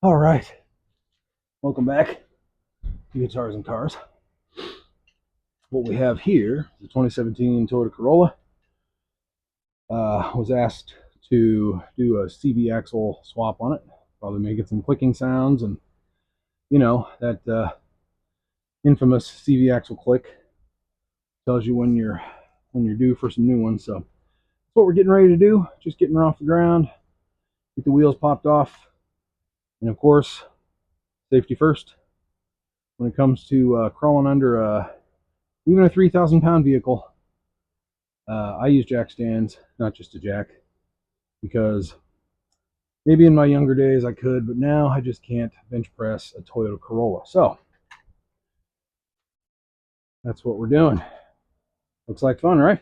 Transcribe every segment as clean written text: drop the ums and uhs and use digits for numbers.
All right, welcome back to Guitars and Cars. What we have here is a 2017 Toyota Corolla. Was asked to do a CV axle swap on it, probably making some clicking sounds, and that infamous CV axle click tells you when you're due for some new ones. So that's what we're getting ready to do. Just getting her off the ground, get the wheels popped off, and of course, safety first. When it comes to crawling under even a 3,000-pound vehicle, I use jack stands, not just a jack, because maybe in my younger days I could, but now I just can't bench press a Toyota Corolla. So that's what we're doing. Looks like fun, right?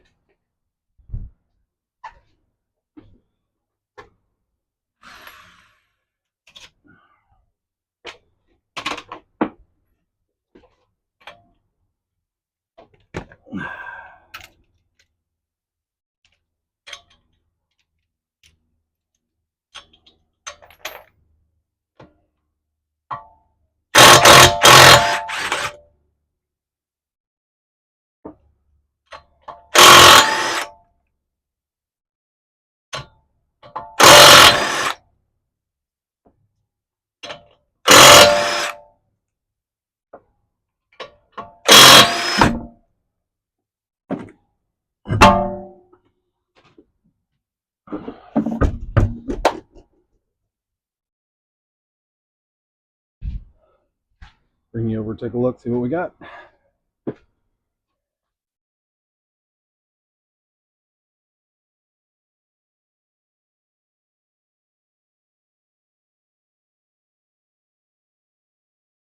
Bring you over, take a look, see what we got.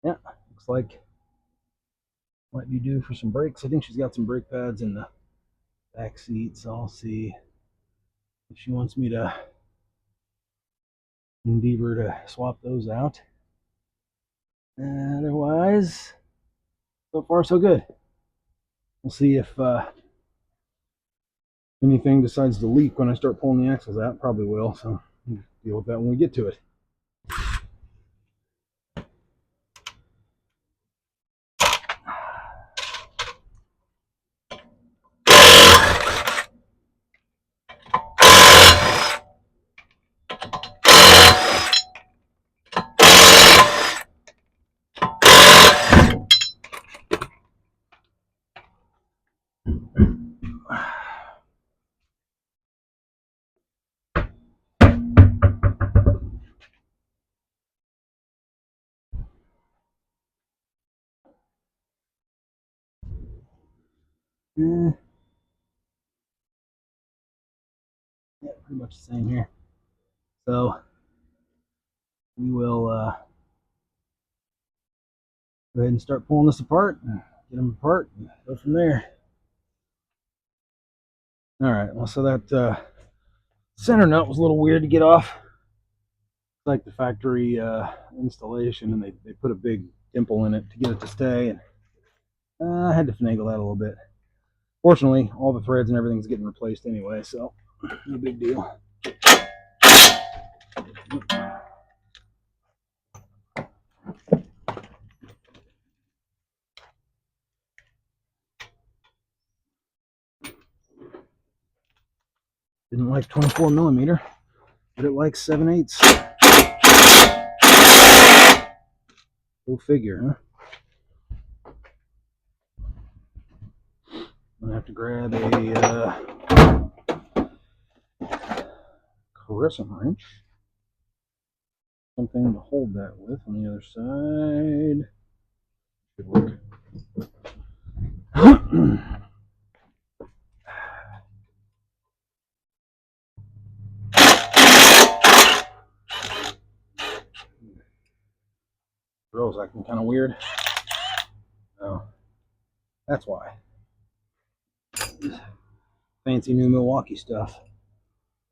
Yeah, looks like might be due for some brakes. I think she's got some brake pads in the back seat, so I'll see if she wants me to endeavor to swap those out. Otherwise, so far so good. We'll see if anything decides to leak when I start pulling the axles out. Probably will, so we'll deal with that when we get to it. Yeah, pretty much the same here. So we will go ahead and start pulling this apart, and get them apart, and go from there. All right. Well, so that center nut was a little weird to get off. It's like the factory installation, and they put a big dimple in it to get it to stay, and I had to finagle that a little bit. Fortunately, all the threads and everything's getting replaced anyway, so no big deal. Didn't like 24 millimeter, but it likes 7/8. Go figure, huh? I'm gonna have to grab a crescent wrench, something to hold that with on the other side. Should work. Girls acting kind of weird. Oh, that's why. Fancy new Milwaukee stuff.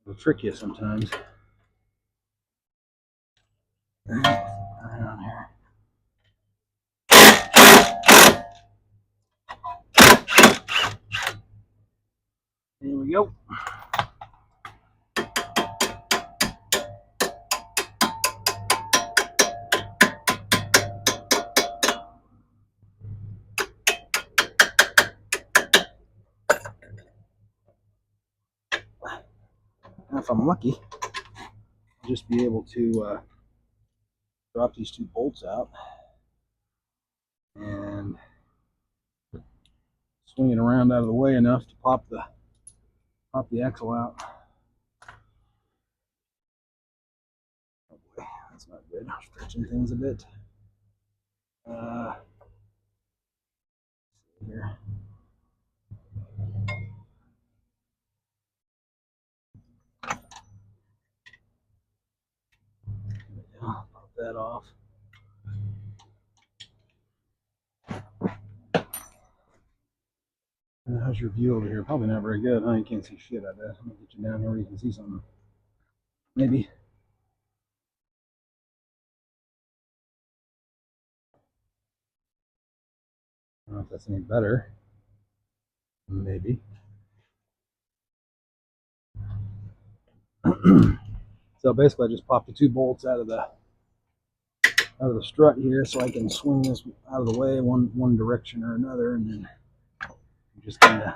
It'll trick you sometimes. Right on here. There we go. Now, if I'm lucky, I'll just be able to drop these 2 bolts out and swing it around out of the way enough to pop the axle out. Oh boy, that's not good. I'm stretching things a bit. Here. Pop that off. And how's your view over here? Probably not very good. Huh? You can't see shit, I bet. I'm gonna get you down here where you can see something. Maybe. I don't know if that's any better. Maybe. So basically, I just popped the 2 bolts out of the strut here, so I can swing this out of the way one direction or another, and then just kind of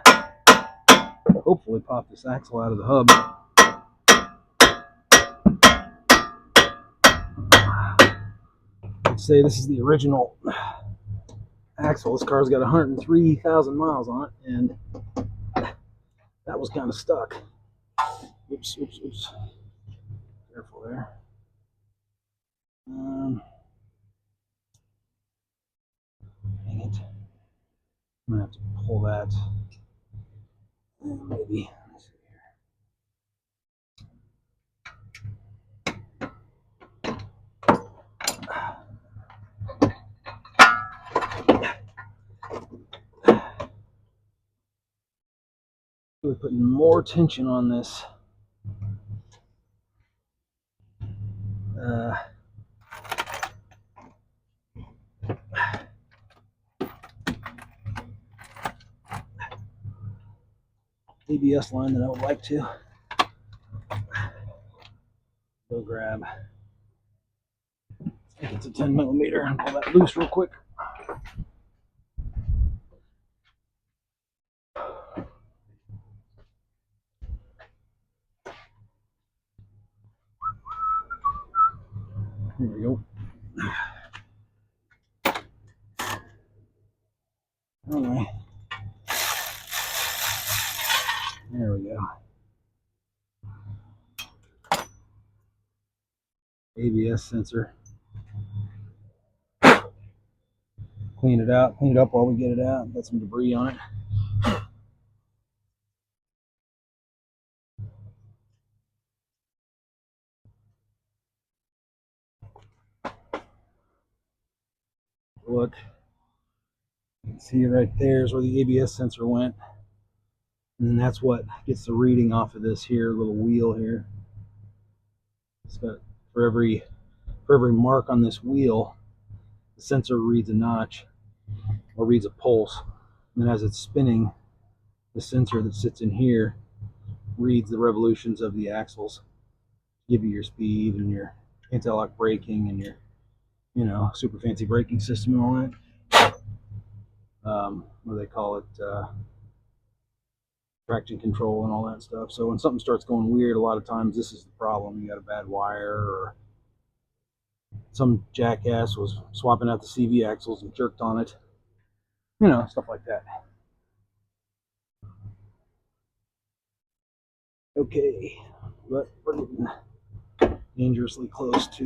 hopefully pop this axle out of the hub. I'd say this is the original axle. This car's got 103,000 miles on it, and that was kind of stuck. Oops. Careful there. Dang it. I'm gonna have to pull that. And maybe. Let's see here. Really putting more tension on this. ABS line that I would like to go grab. I think it's a 10 millimeter, and pull that loose real quick. Here we go. All right. There we go. ABS sensor. Clean it out. Clean it up while we get it out. Got some debris on it. Look. You can see right there is where the ABS sensor went. And then that's what gets the reading off of this here little wheel here. It's got for every mark on this wheel, the sensor reads a notch or reads a pulse. And then as it's spinning, the sensor that sits in here reads the revolutions of the axles, give you your speed and your anti-lock braking and your, super fancy braking system and all that. What do they call it? Traction control and all that stuff. So when something starts going weird, a lot of times this is the problem. You got a bad wire, or some jackass was swapping out the CV axles and jerked on it. Stuff like that. Okay, but we're getting dangerously close to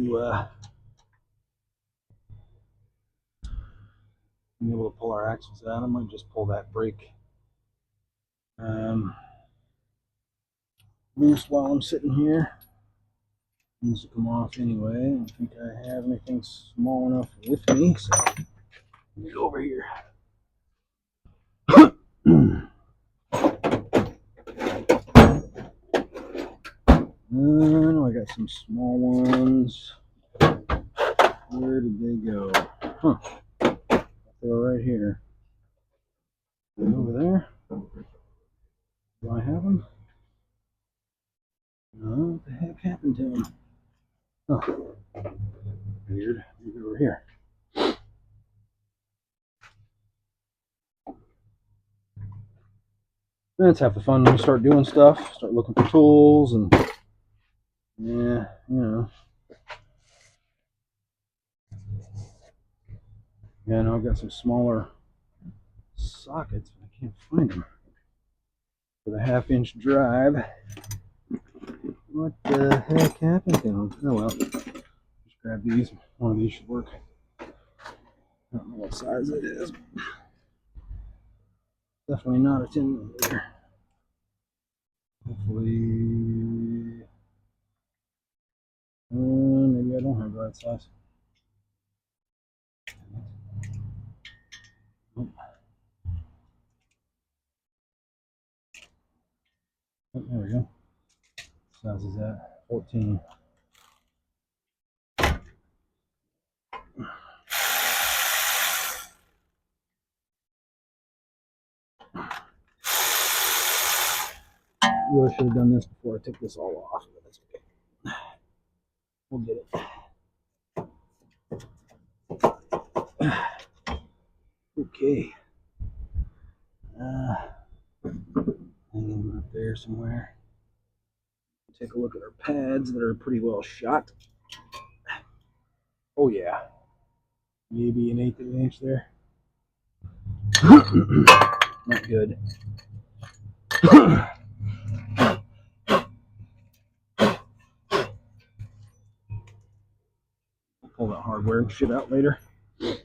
being able to pull our axles out. I might just pull that brake loose while I'm sitting here. It needs to come off anyway. I don't think I have anything small enough with me, so let me go over here. I got some small ones. Where did they go? Huh. They're right here. Over there. Do I have them? No, what the heck happened to them? Oh, weird. Maybe over here. That's half the fun when you start doing stuff. Start looking for tools and Yeah, you know. Yeah, no, I've got some smaller sockets, but I can't find them. For the 1/2-inch drive. What the heck happened to them? Oh well. Just grab these. One of these should work. I don't know what size it is. Definitely not a 10mm. Hopefully. Maybe I don't have the right size. Oh, there we go. What size is that? 14. Really should have done this before I took this all off, but that's okay. We'll get it. Okay. Hanging up there somewhere. Take a look at our pads that are pretty well shot. Oh yeah. Maybe an 1/8 of an inch there. Not good. Pull that hardware and shit out later. For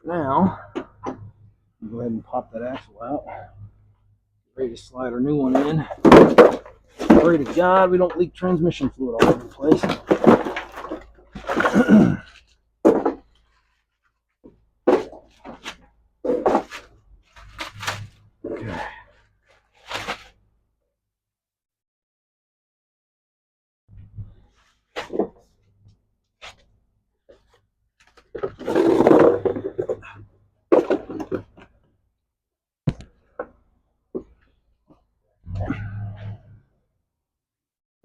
now, I'll go ahead and pop that axle out. Ready to slide our new one in. Pray to God we don't leak transmission fluid all over the place. Okay.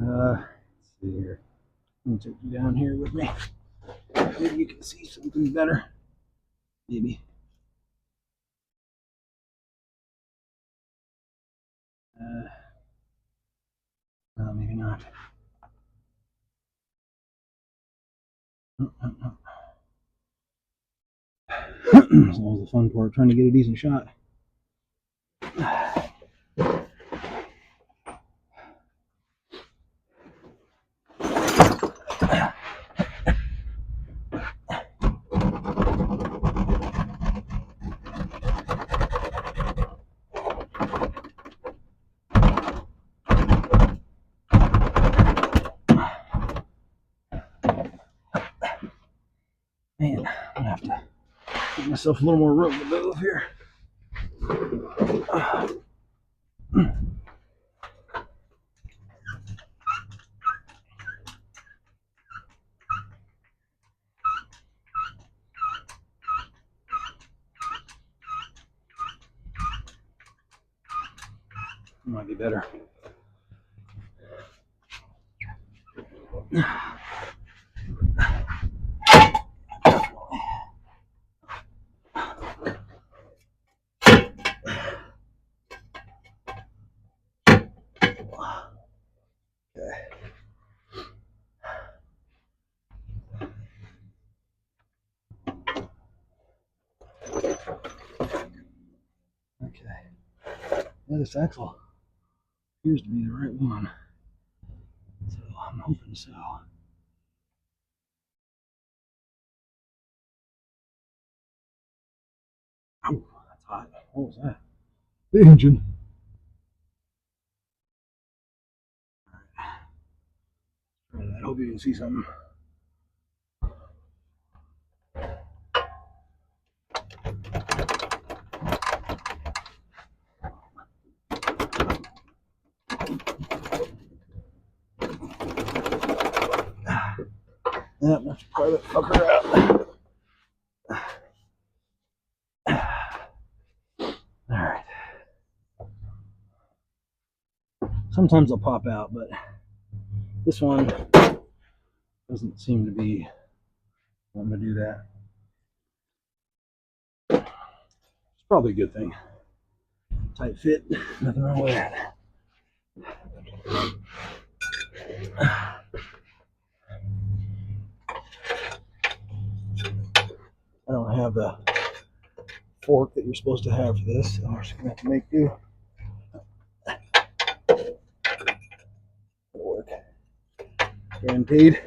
Let's see here. I'm gonna take you down here with me. Maybe you can see something better. Maybe. No, maybe not. That's always the fun part, trying to get a decent shot. Man, I'm gonna have to give myself a little more room to move here. Might be better. Okay. Yeah, this axle appears to be the right one. So I'm hoping so. Oh, that's hot. What was that? The engine. Try that. I hope you can see something. Yeah, let's pry that fucker out. Alright. Sometimes they'll pop out, but this one doesn't seem to be wanting to do that. It's probably a good thing. Tight fit, nothing wrong with that. have the fork that you're supposed to have for this, so we're just gonna have to make do. It'll work. Guaranteed.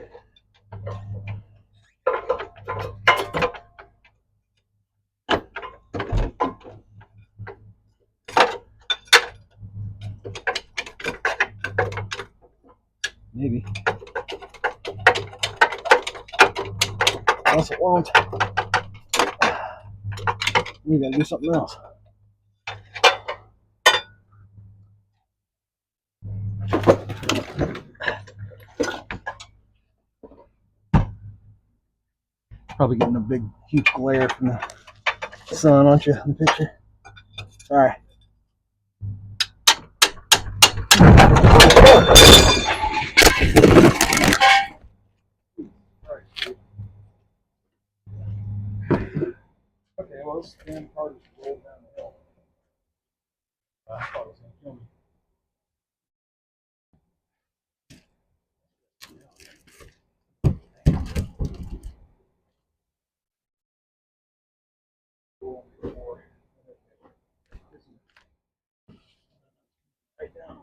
Maybe. Unless it won't. We gotta do something else. Probably getting a big, huge glare from the sun, aren't you, in the picture? Sorry. Okay, well, this damn car just rolled down the hill. I thought it was going to kill me. Right down.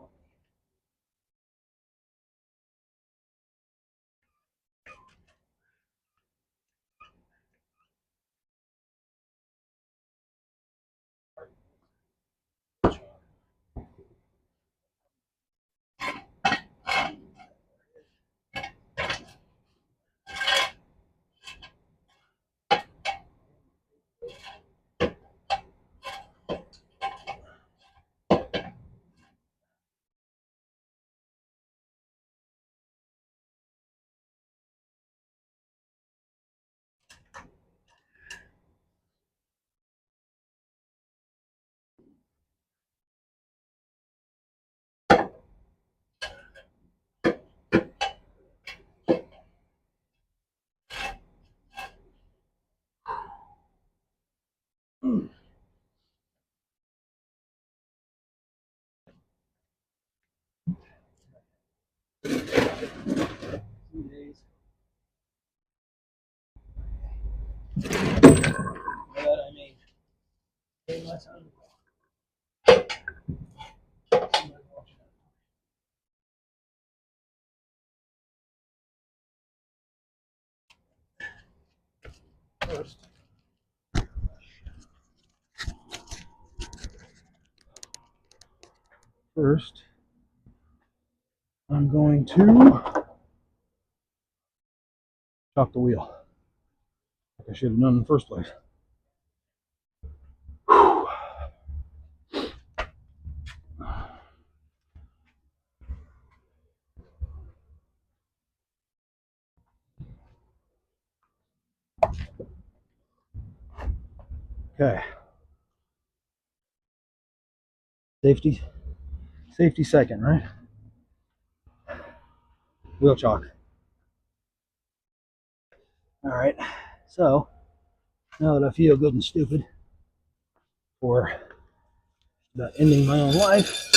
First, I'm going to chop the wheel. Like I should have done in the first place. Okay. Safety second, right? Wheel chalk. All right. So now that I feel good and stupid for the ending my own life,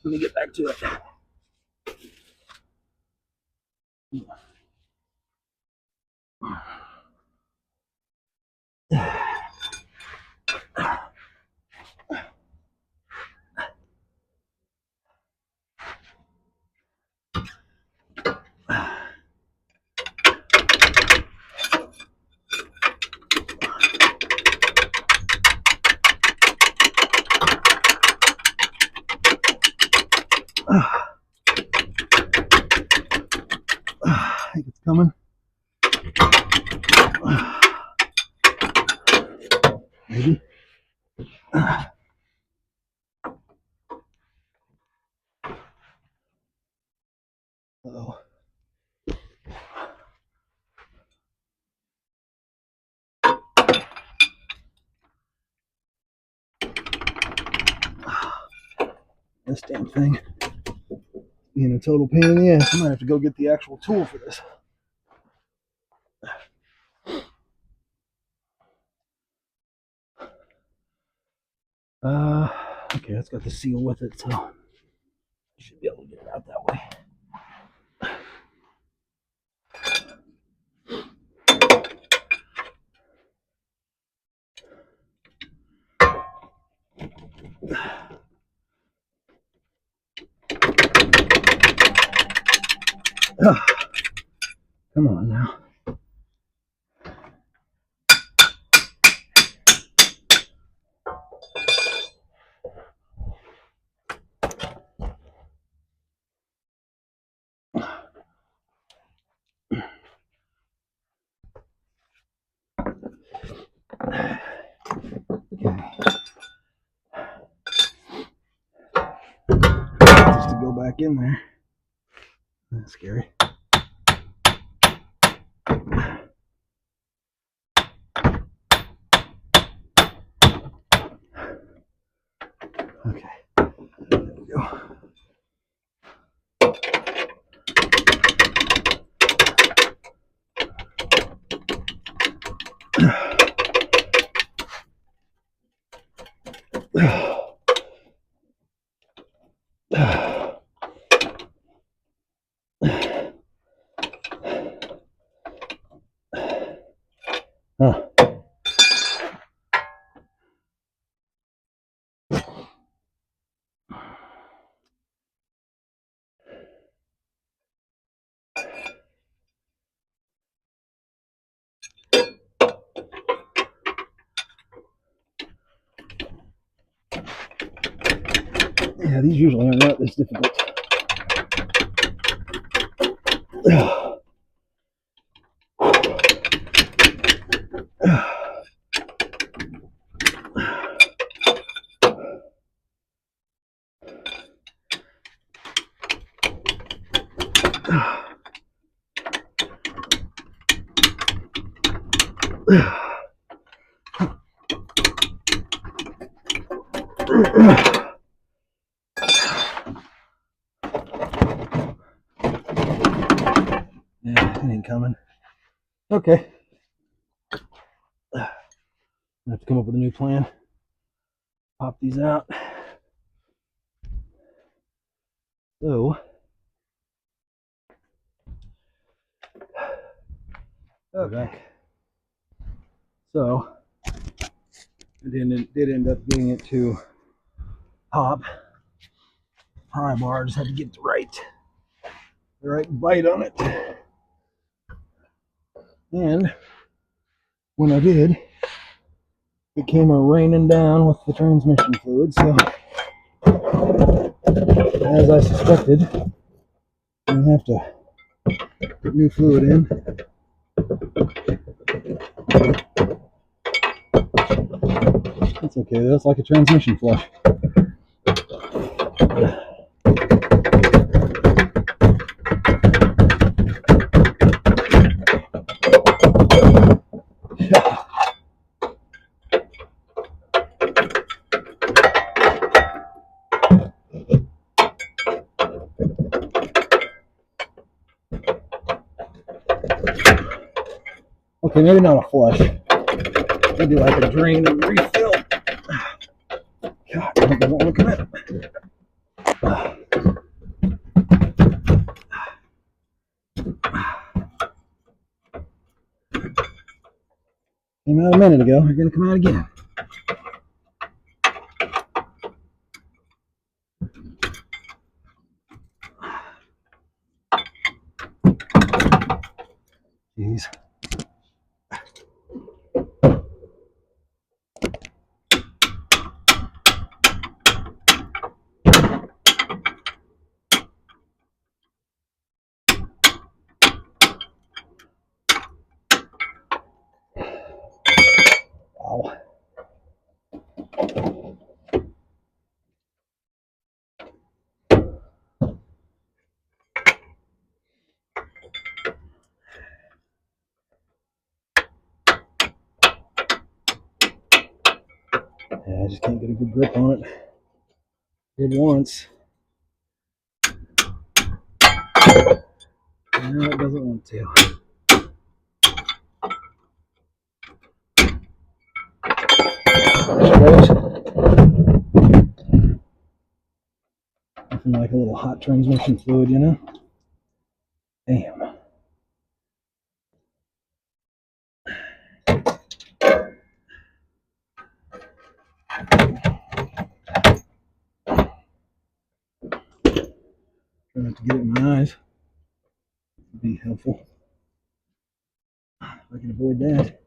let me get back to it. I think it's coming. Maybe. Uh-oh. This damn thing being a total pain in the ass. I'm gonna have to go get the actual tool for this. Okay, it's got the seal with it, so I should be able to get it out that way. Come on now. Just to go back in there. That's scary. Okay. There we go. Huh. Yeah, these usually are not this difficult. Yeah, it ain't coming. Okay. I have to come up with a new plan. Pop these out. So, okay. So, I did end up getting it to pop. Pry bar, just had to get the right bite on it. And when I did, it came raining down with the transmission fluid. So, as I suspected, I'm gonna have to put new fluid in. That's okay. That's like a transmission flush. Okay, maybe not a flush. Maybe like a drain and refill. God, I don't want to commit. Came out a minute ago. You're going to come out again. Jeez. Wow. Yeah, I just can't get a good grip on it. Did once. Now it doesn't want to. Nothing like a little hot transmission fluid, you know? Damn. Trying not to get it in my eyes. would be helpful. If I can avoid that.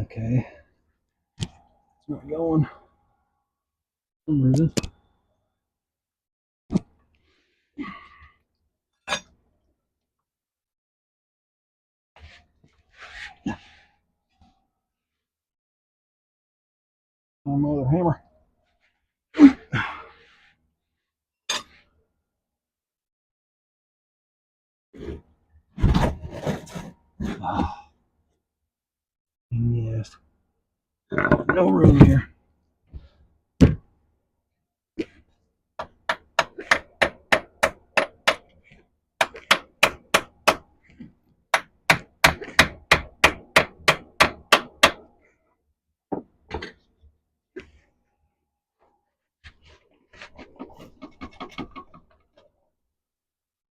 Okay. It's not going for some reason. On my other hammer. Yes. No room here.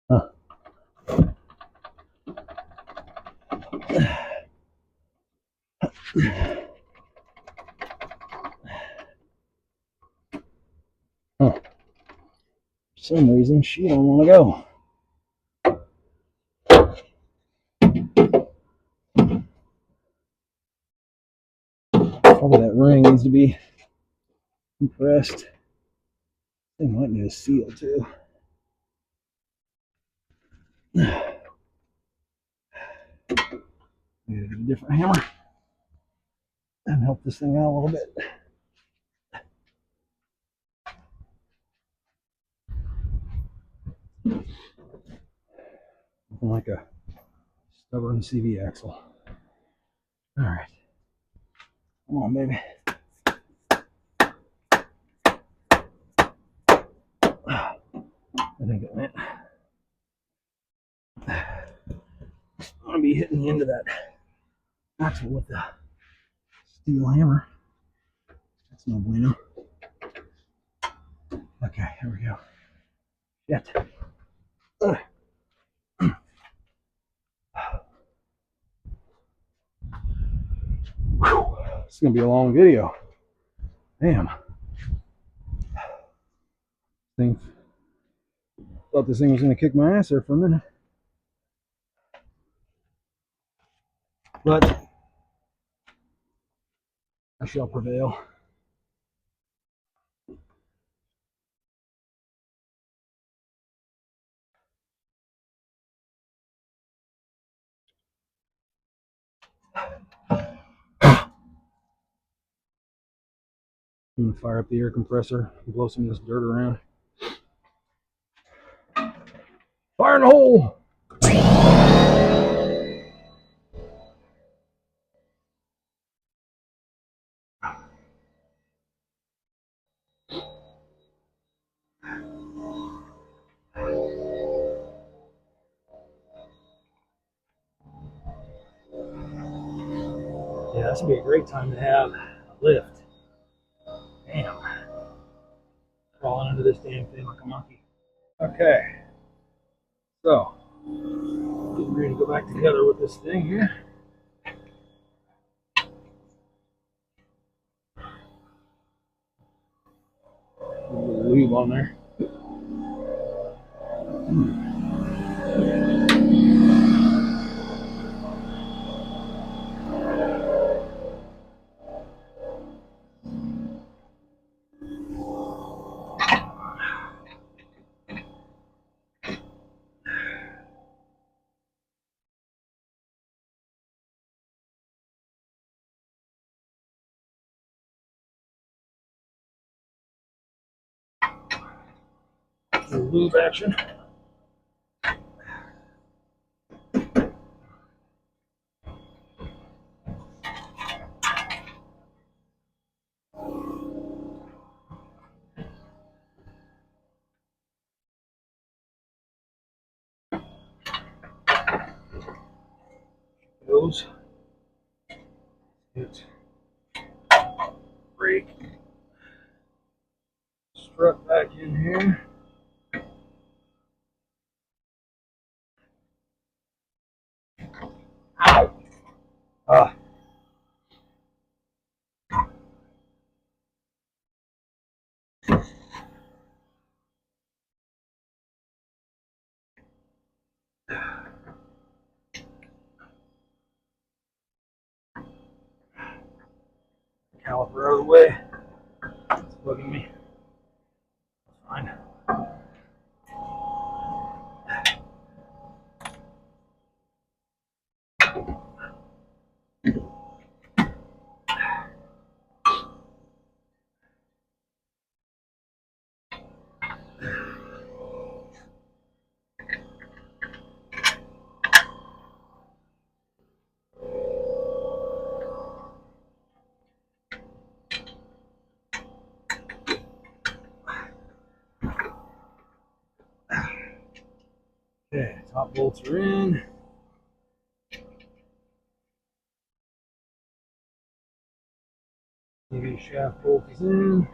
Huh. Huh. For some reason, she don't want to go. Probably that ring needs to be compressed. They might need a seal too. Need a different hammer and help this thing out a little bit. Looking like a stubborn CV axle. All right. Come on, baby. I think it went. I'm going to be hitting the end of that axle with the steel hammer. That's no bueno. Okay, here we go. Shit. It's going to be a long video. Damn. Thought this thing was going to kick my ass there for a minute. But I shall prevail. I'm going to fire up the air compressor and blow some of this dirt around. Fire in the hole! Yeah, this would be a great time to have a lift. Damn. Crawling under this damn thing like a monkey. Okay. So, getting ready to go back together with this thing here. A little lube on there. A little lube action. goes. Hit brake. Strut back in here. Ow! Caliper out of the way. It's bugging me. Fine. Okay, top bolts are in. TV shaft bolt is in.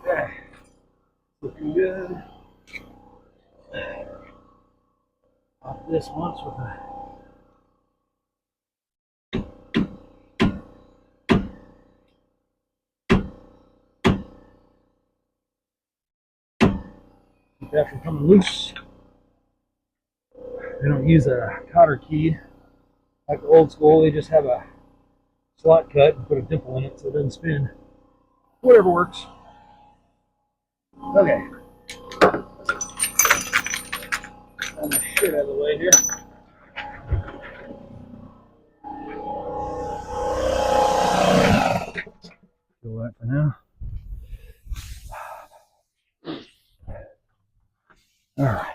Okay, looking good. Pop this once with a keep that from coming loose. They don't use a cotter key like the old school. They just have a slot cut and put a dimple in it so it doesn't spin. Whatever works. Okay. All my shit out of the way here. Kill that for now. All right.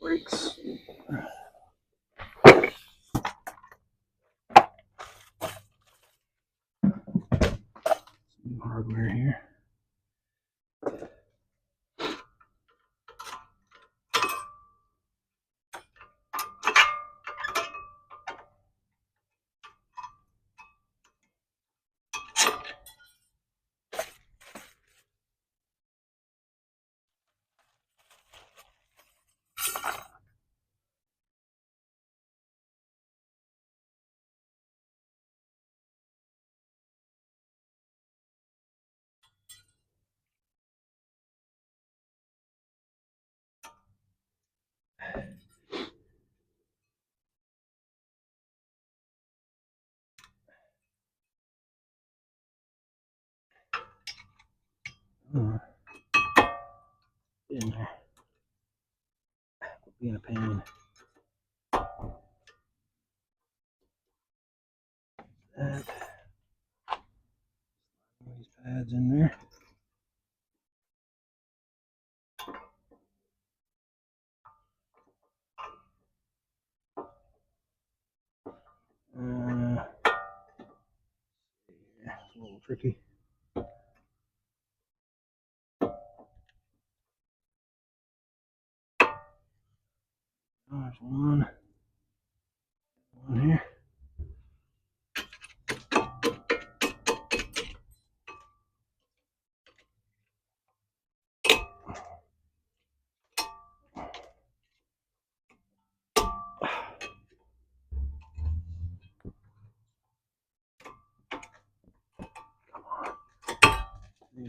Brakes. Some hardware here. In there. Being a pain. That. These pads in there. Yeah, it's a little tricky. There's one here.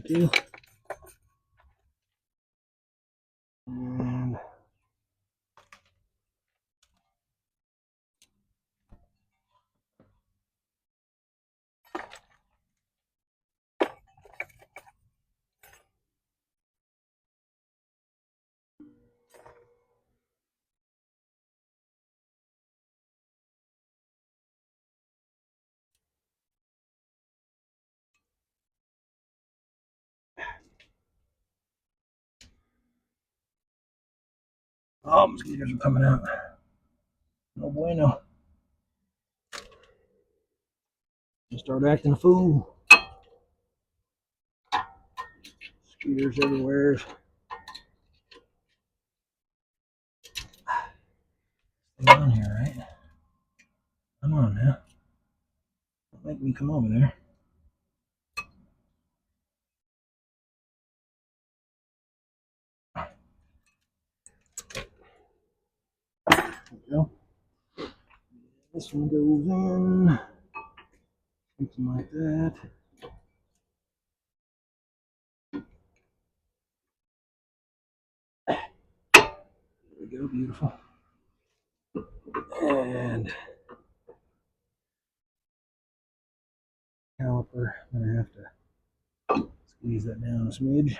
too. And oh, mosquitoes are coming out. No bueno. Just start acting a fool. Mosquitoes everywhere. Stay on here, right? Come on now. Don't make me come over there. There we go. This one goes in. Something like that. There we go, beautiful. And caliper, I'm gonna have to squeeze that down a smidge.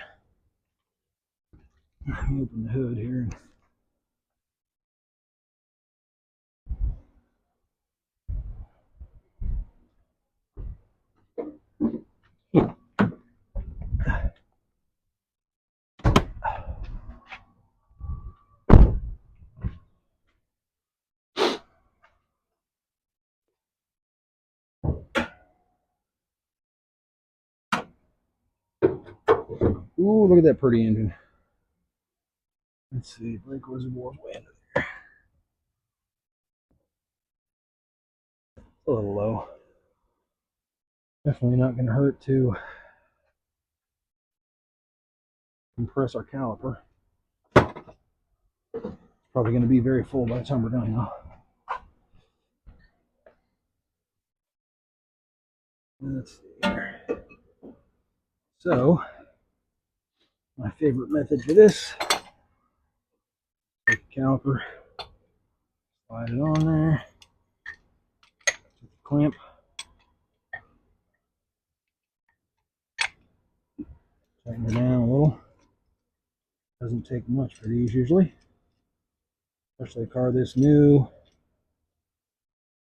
Let me open the hood here. Ooh, look at that pretty engine. Let's see, brake reservoir's way under there. A little low. Definitely not going to hurt to compress our caliper. It's probably going to be very full by the time we're done now. Let's see here. So, my favorite method for this, take the caliper, slide it on there, clamp, tighten it down a little. Doesn't take much for these usually, especially a car this new,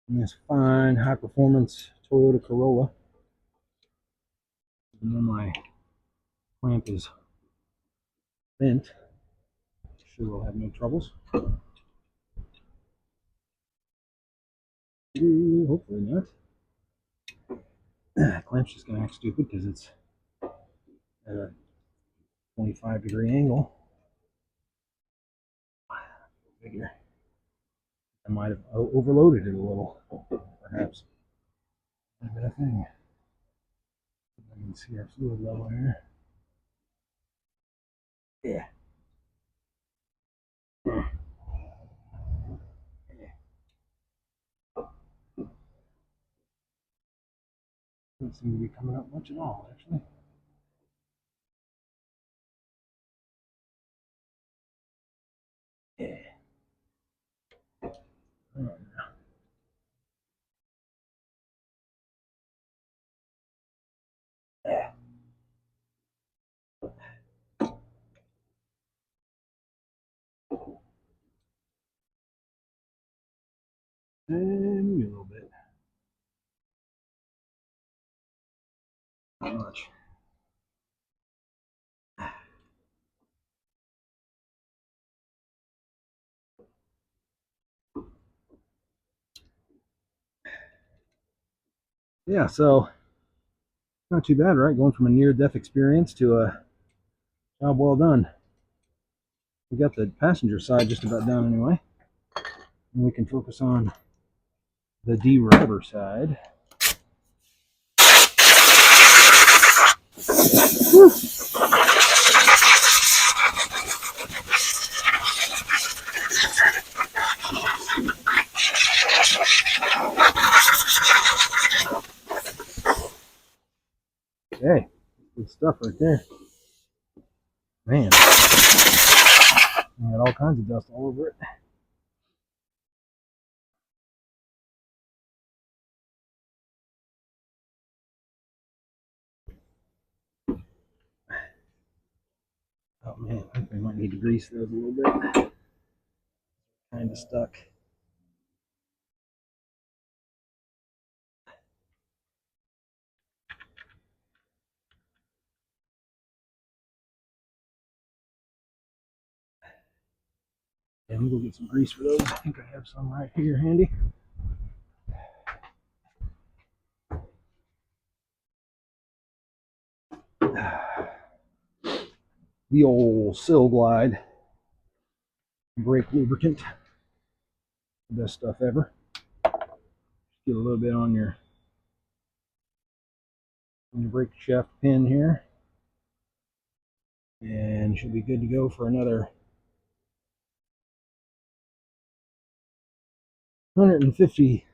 and this fine high performance Toyota Corolla. And then my clamp is bent, sure we'll have no troubles. Ooh, hopefully not. Clamp's just gonna act stupid because it's at a 25-degree angle. Figure I might have overloaded it a little, perhaps. Might have been a thing. I can see our fluid level here. Yeah. Doesn't seem to be coming up much at all, actually. Yeah. All right, now. Yeah. And maybe a little bit. Not much. Yeah, so not too bad, right? Going from a near-death experience to a job well done. We got the passenger side just about done anyway. And we can focus on the driver side. Whew. Okay, good stuff right there. Man, I got all kinds of dust all over it. Oh man, I think we might need to grease those a little bit. Kind of stuck. Yeah, I'm gonna go get some grease for those. I think I have some right here handy. The old Sil Glide brake lubricant. The best stuff ever. Get a little bit on your brake shaft pin here. And should be good to go for another 150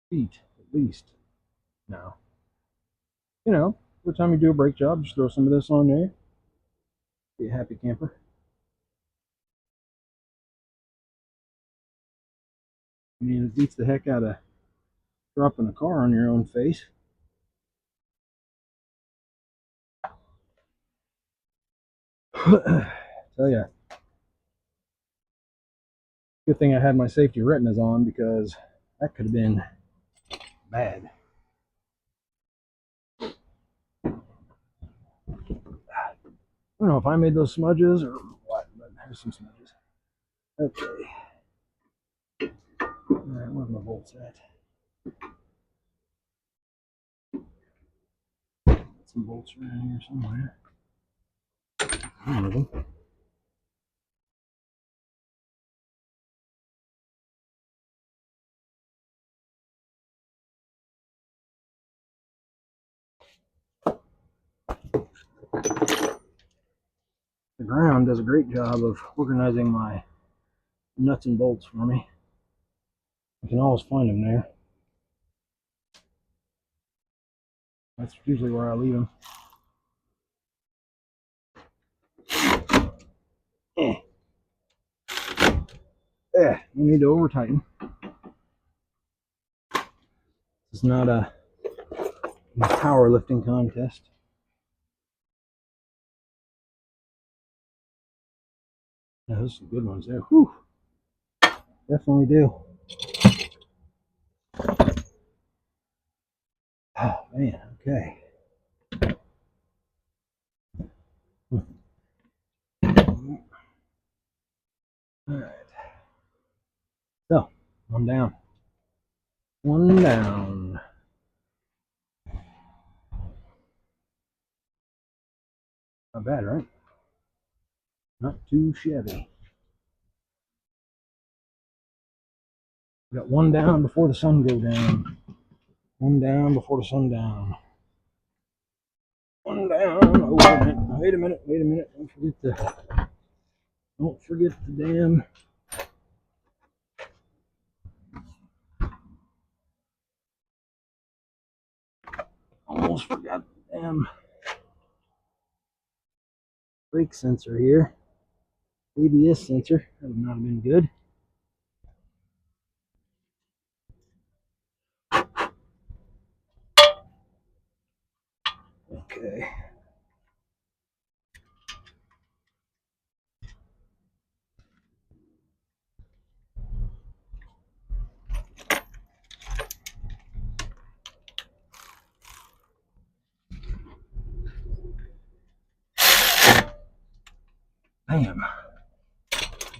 feet at least. Now, every time you do a brake job, just throw some of this on there. Be a happy camper. I mean, it beats the heck out of dropping a car on your own face. Tell ya, good thing I had my safety retinas on because that could have been bad. I don't know if I made those smudges or what, but there's some smudges. Okay. Alright, where's my bolts at? Got some bolts around here somewhere. One of them. The ground does a great job of organizing my nuts and bolts for me. I can always find them there. That's usually where I leave them. No need to over tighten. This is not a powerlifting contest. Yeah, those are some good ones there. Whew. Definitely do. Oh man, okay. Alright. So, one down. One down. Not bad, right? Not too shabby. We got one down before the sun goes down. One down before the sun down. One down. Oh, wait a minute. Don't forget the damn. Almost forgot the damn brake sensor here. ABS sensor. That would not have been good. Okay. Bam.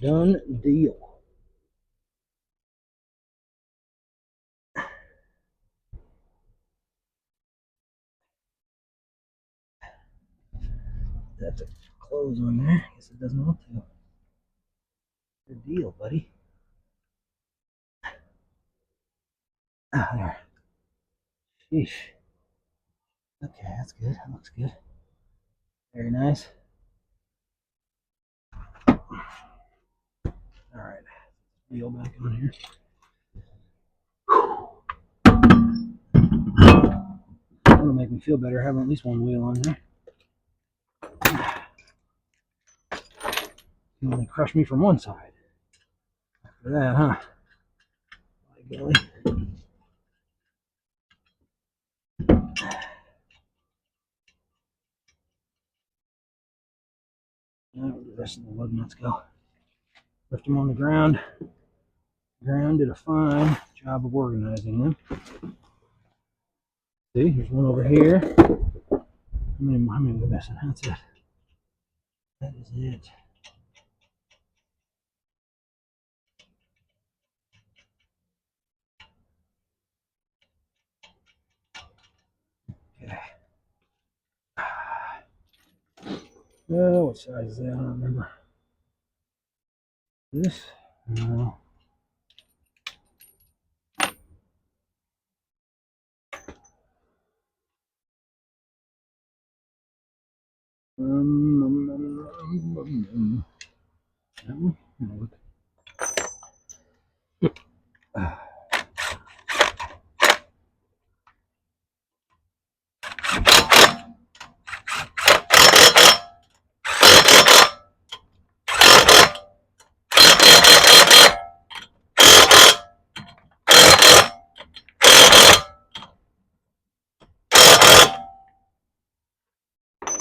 Done deal. That's a close on there. Guess it doesn't want to. Good deal, buddy. Ah, there. Sheesh. Okay, that's good. That looks good. Very nice. Alright. Wheel back on here. That'll make me feel better having at least one wheel on there. You only crush me from one side. After that, huh? By golly. Now where the rest of the lug nuts go? Left them on the ground. The ground did a fine job of organizing them. See, here's one over here. How many are we missing? That's it. That is it. Okay. Oh, what size is that? I don't remember. This? No. That one? No, look.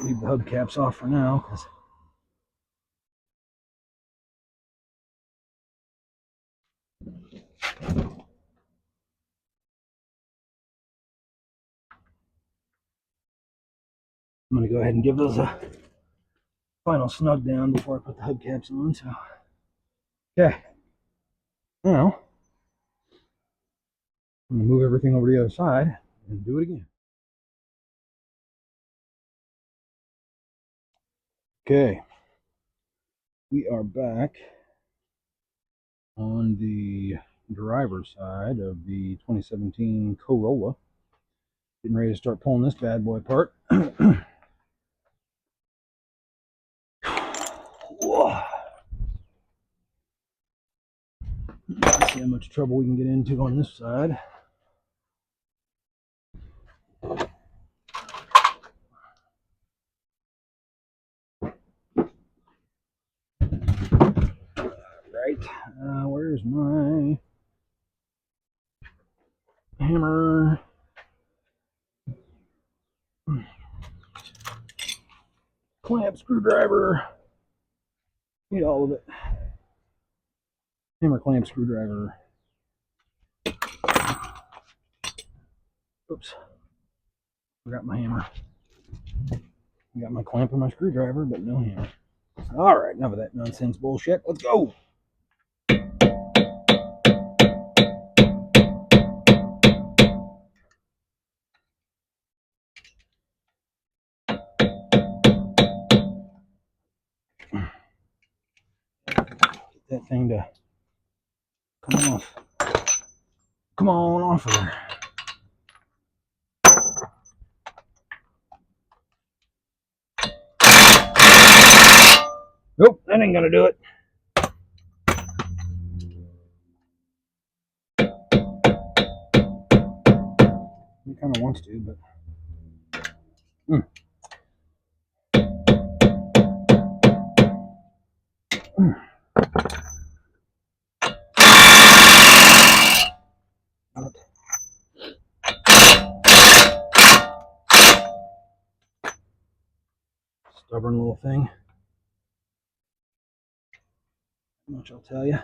Leave the hubcaps off for now, because I'm going to go ahead and give those a final snug down before I put the hubcaps on. So, okay. Now, I'm going to move everything over to the other side and do it again. Okay. We are back on the driver's side of the 2017 Corolla. Getting ready to start pulling this bad boy apart. Let's see how much trouble we can get into on this side. Right, where's my hammer? Clamp, screwdriver. Need all of it. Hammer, clamp, screwdriver. Oops. Forgot my hammer. Got my clamp and my screwdriver, but no hammer. Alright, enough of that nonsense bullshit. Let's go! Get that thing to come off. Come on off of there. Nope, that ain't gonna do it. He kind of wants to, but. Stubborn little thing. How much I'll tell you.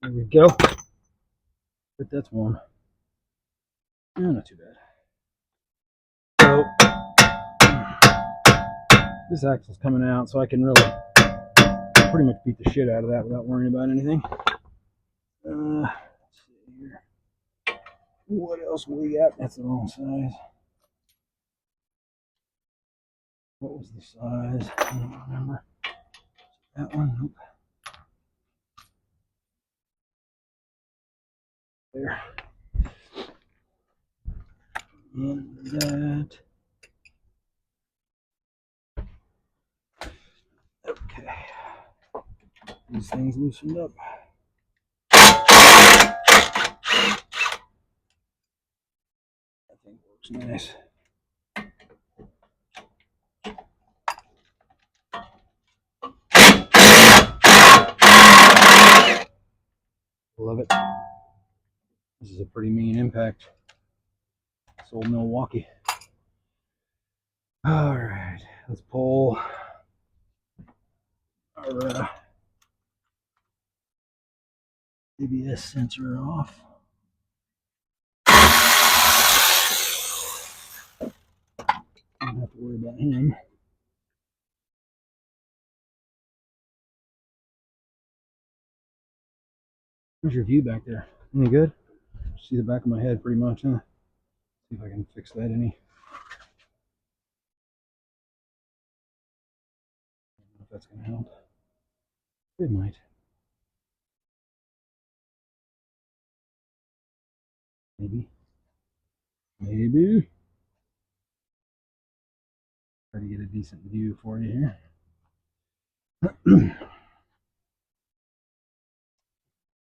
There we go. But that's warm. Yeah, not too bad. So this axle's coming out, so I can really pretty much beat the shit out of that without worrying about anything. Let's see here. What else we got? That's the wrong size. What was the size? I don't remember. That one, nope. There. And that. Okay. These things loosened up. That thing works nice. Love it. This is a pretty mean impact. It's old Milwaukee. All right, let's pull our ABS sensor off. Don't have to worry about him. How's your view back there? Any good? See the back of my head pretty much, huh? See if I can fix that any. I don't know if that's going to help. It might. Maybe. Maybe. Try to get a decent view for you here.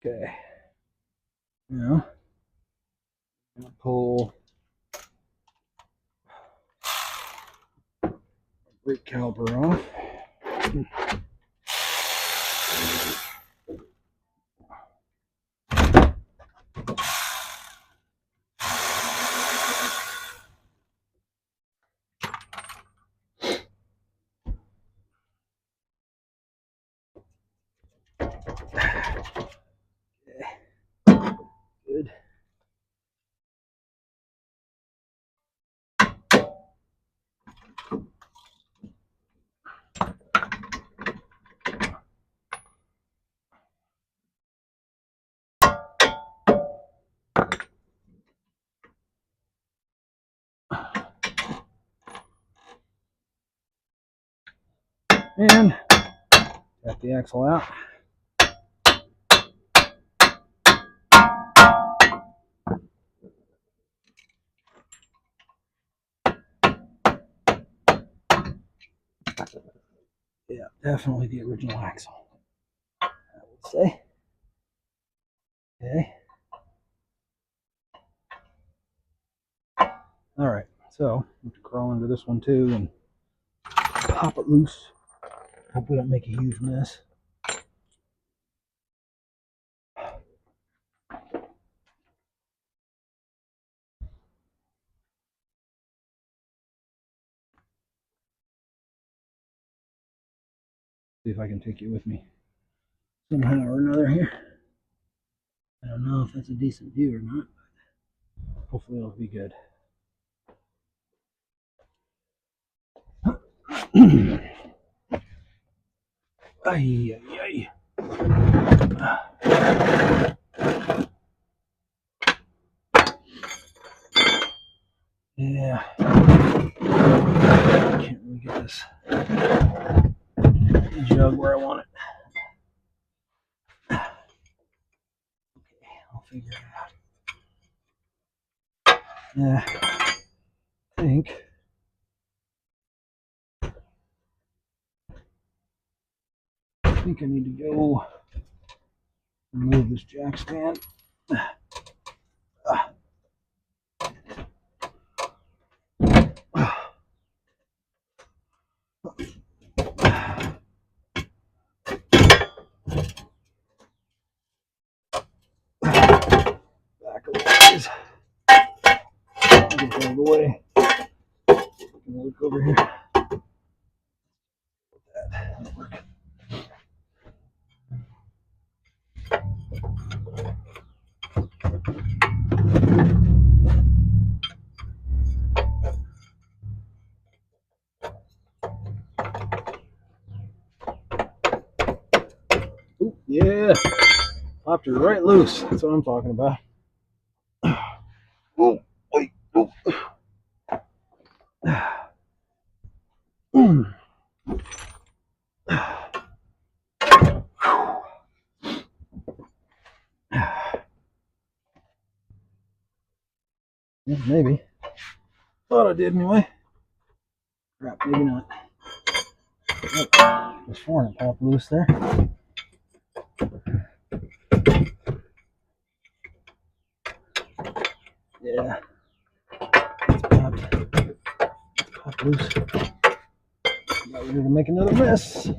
Okay. Now, I'm going to pull brake caliper off. Good. And tap the axle out. Yeah, definitely the original axle, I would say. Okay. All right, so I'm going to crawl into this one too and pop it loose. Hope we don't make a huge mess. See if I can take you with me somehow or another here. I don't know if that's a decent view or not, but hopefully it'll be good. Ay, ay, ay. Yeah. I can't really get this jug where I want it. Okay, I'll figure it out. Yeah. I think I need to go remove this jack stand. Back a ways. Get out of the way. Look over here. That'll work. Ooh, yeah. Popped her right loose. That's what I'm talking about. Oh, wait. Oh. Yeah, maybe. Thought I did anyway. Crap, maybe not. Oh, this horn popped loose there. Yeah, it's popped loose. About ready to make another mess.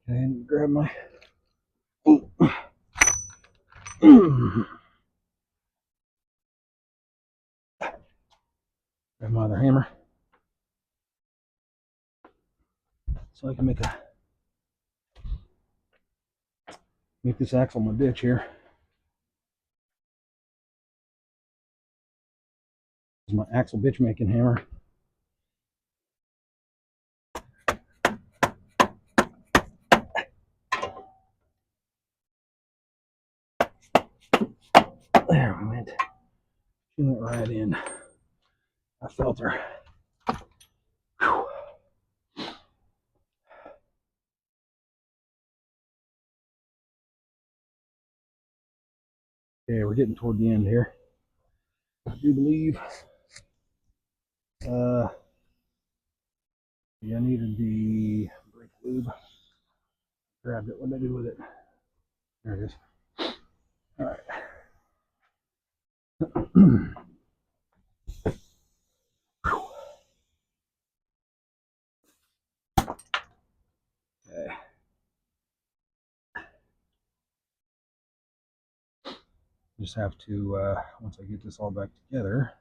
Okay, grab my grab my other hammer so I can make this axle my bitch here. This is my axle bitch making hammer. There we went. She went right in. I felt her. Whew. Okay, we're getting toward the end here. I do believe yeah, I needed the brake lube. Grabbed it. What did I do with it? There it is. All right. Okay. Just have to once I get this all back together,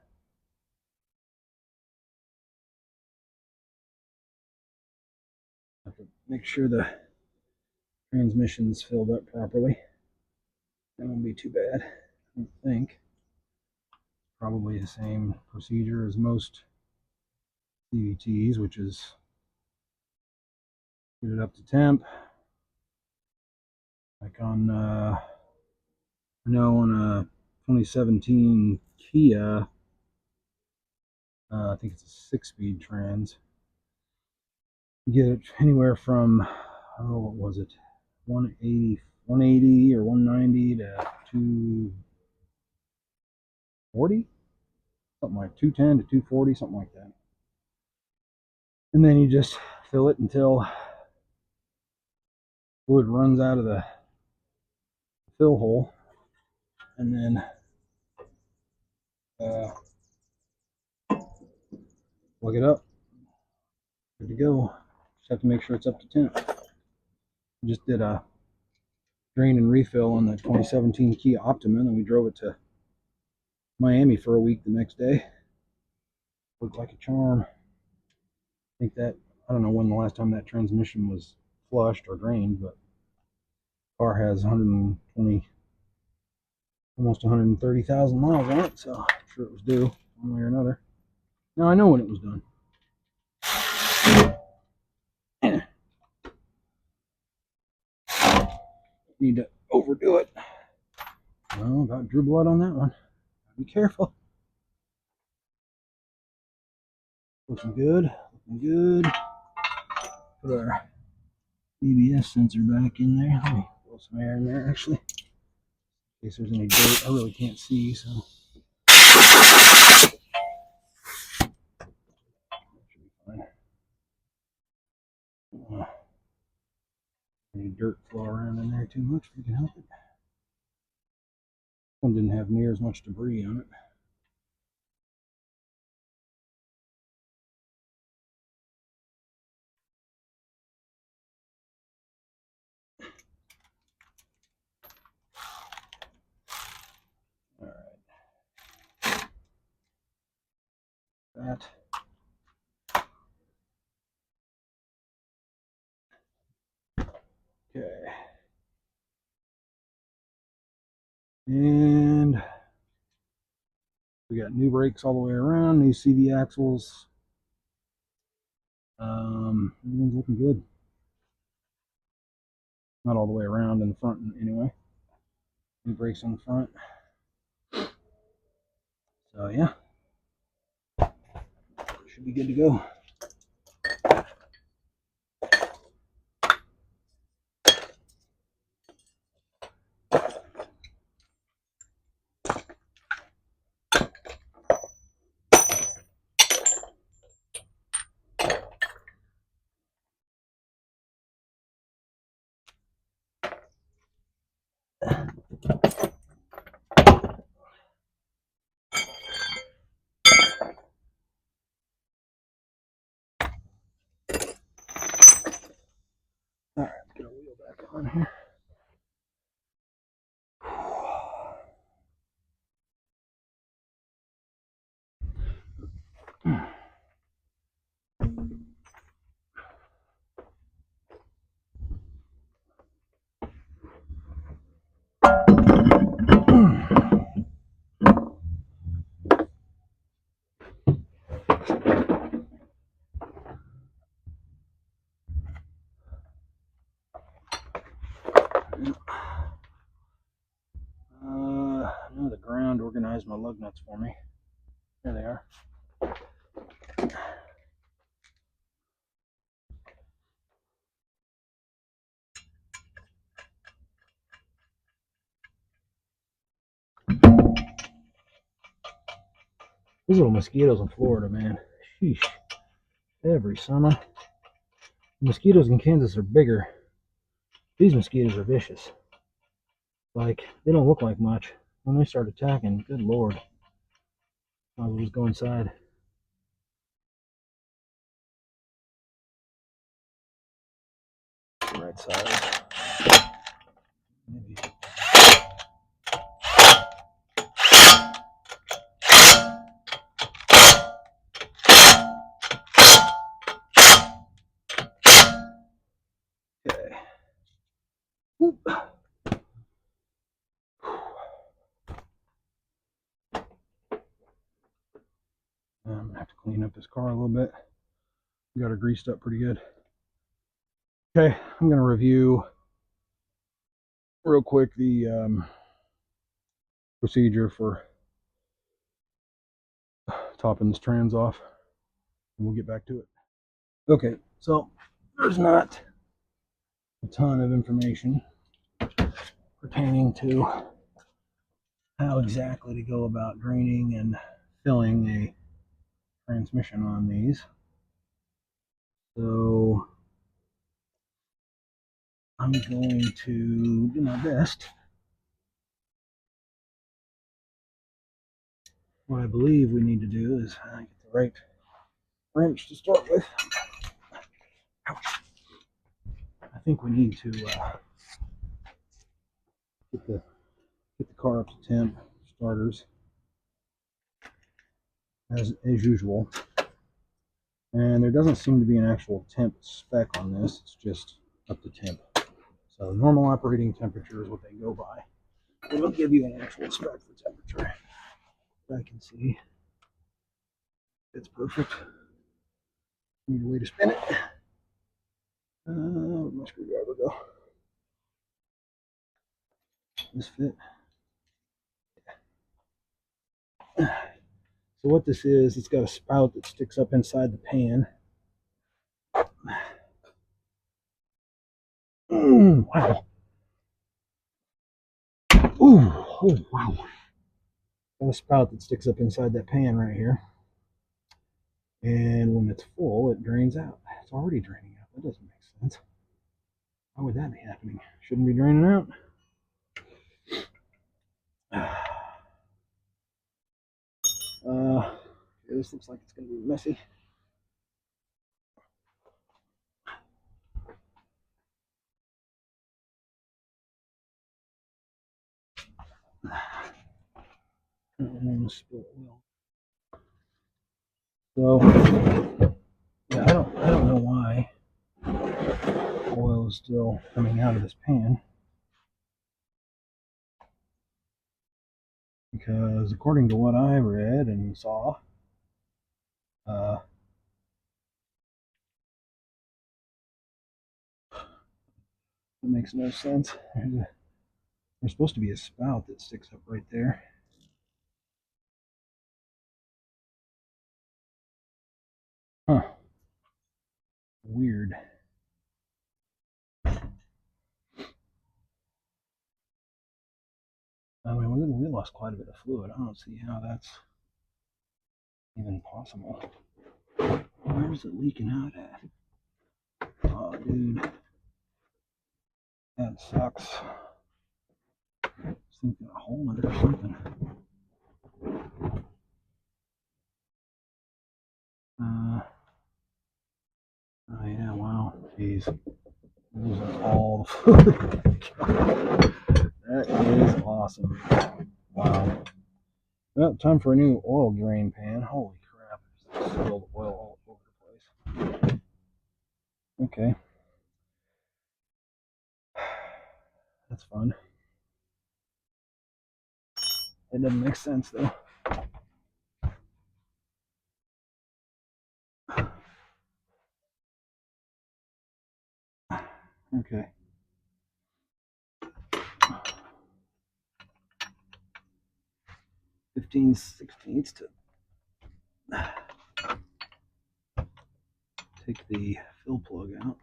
have to make sure the transmission's filled up properly. That won't be too bad, I don't think. Probably the same procedure as most CVTs, which is get it up to temp. Like on on a 2017 Kia, I think it's a 6-speed trans. You get it anywhere from what was it, 180 or 190 to 240, something like 210 to 240, something like that. And then you just fill it until fluid runs out of the fill hole, and then plug it up. Good to go. Just have to make sure it's up to temp. Just did a drain and refill on the 2017 Kia Optima, and we drove it to Miami for a week the next day. Looked like a charm. I think that, I don't know when the last time that transmission was flushed or drained, but the car has 120, almost 130,000 miles on it, so I'm sure it was due one way or another. Now I know when it was done. Need to overdo it. Well, about drew blood on that one. Be careful. Looking good. Looking good. Put our ABS sensor back in there. Let me throw some air in there, actually, in case there's any dirt. I really can't see, so that should be fine. Any dirt flow around in there too much, if you can help it. One didn't have near as much debris on it. All right. That. Okay. And we got new brakes all the way around, new CV axles. Everything's looking good. Not all the way around in the front anyway. New brakes on the front. So yeah, should be good to go. All right, let's get our wheel back on here. No, the ground organized my lug nuts for me. There they are. These little mosquitoes in Florida, man. Sheesh. Every summer. The mosquitoes in Kansas are bigger. These mosquitoes are vicious. Like, they don't look like much. When they start attacking, good lord. I'll just go inside. Right side. Maybe. Okay. Whoop. I'm gonna have to clean up this car a little bit. Got her greased up pretty good. Okay, I'm gonna review real quick the procedure for topping this trans off, and we'll get back to it. Okay, so there's not a ton of information pertaining to how exactly to go about draining and filling a transmission on these. So I'm going to do my best. What I believe we need to do is get the right wrench to start with. Ouch. I think we need to get the car up to temp starters as usual. And there doesn't seem to be an actual temp spec on this. It's just up to temp. So normal operating temperature is what they go by. They don't give you an actual spec for temperature. That I can see. It's perfect. Need a way to spin it. Where'd my screwdriver go? This fit. So what this is, it's got a spout that sticks up inside the pan. Wow. Ooh, oh, wow. Got a spout that sticks up inside that pan right here. And when it's full, it drains out. It's already draining out. That doesn't make sense. Why would that be happening? Shouldn't be draining out. This looks like it's going to be messy. I don't want to spill oil. So, yeah, I don't know why oil is still coming out of this pan. Because according to what I read and saw, It makes no sense. There's supposed to be a spout that sticks up right there. Huh. Weird. I mean, we lost quite a bit of fluid. I don't see how that's even possible. Where's it leaking out at? Oh, dude. That sucks. This thing's got a hole in it or something. Oh, yeah, wow. Jeez. Losing all the fluid. That is awesome. Wow. Well, time for a new oil drain pan. Holy crap. There's spilled oil all over the place. Okay. That's fun. It doesn't make sense, though. Okay. 15/16 to take the fill plug out.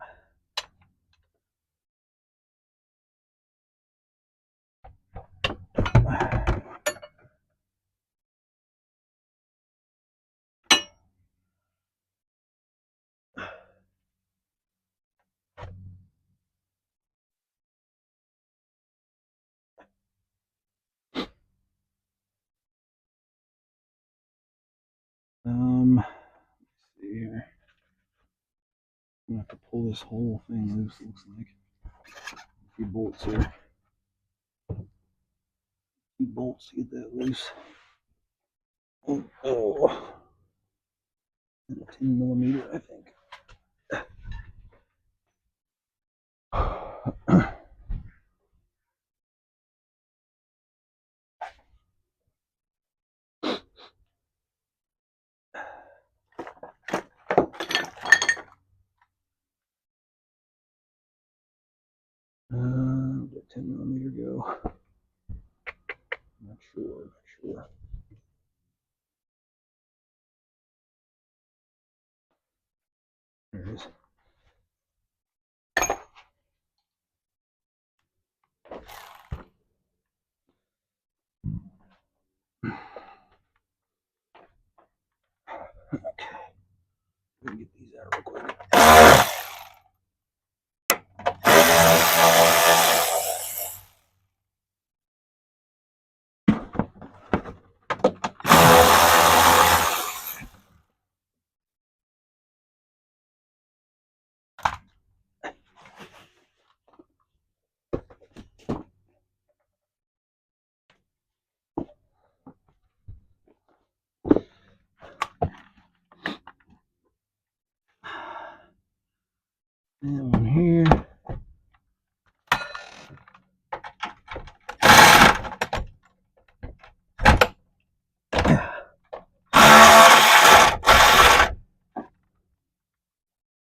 Let's see here. I'm gonna have to pull this whole thing loose, looks like. A few bolts here. A few bolts to get that loose. Oh. 10mm, I think. Let 10mm go. Not sure. There it is. Okay. Let me get these out real quick. That one here.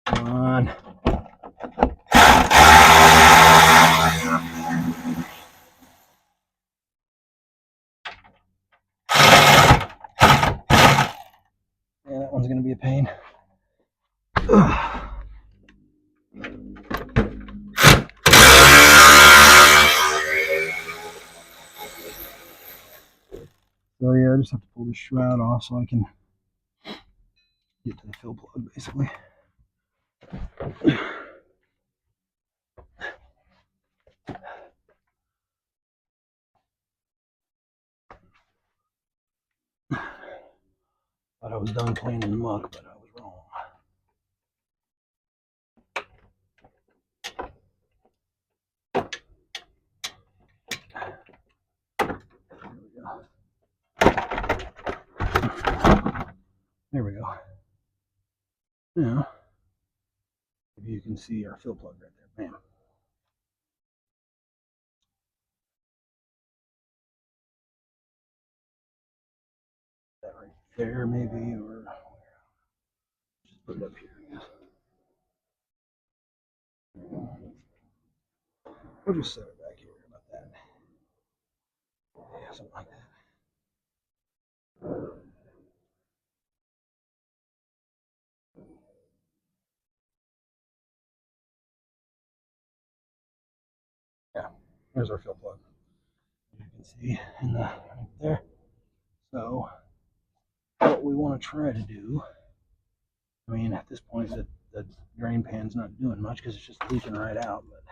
Come on. Yeah, that one's gonna be a pain. So yeah, I just have to pull this shroud off so I can get to the fill plug, basically. Thought I was done playing in the muck, but I was wrong. There we go. Now, if you can see our fill plug right there, bam. That right there, maybe, or just put it up here. We'll just set it back here. How about that? Yeah, something like that. Yeah, there's our fill plug. You can see in the right there. So what we want to try to do, I mean, at this point, the drain pan's not doing much because it's just leaking right out, but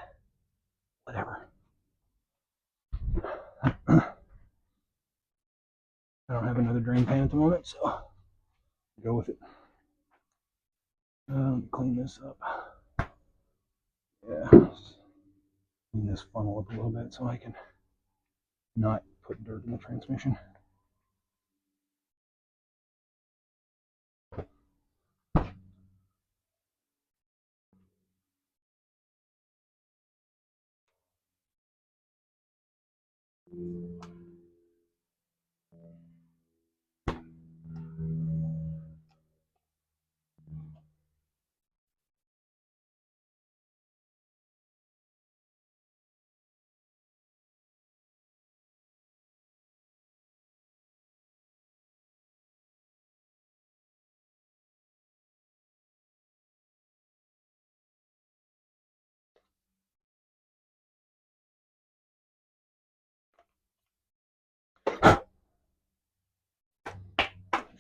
whatever. I don't have another drain pan at the moment, so go with it. Clean this up. Yeah, clean this funnel up a little bit so I can not put dirt in the transmission.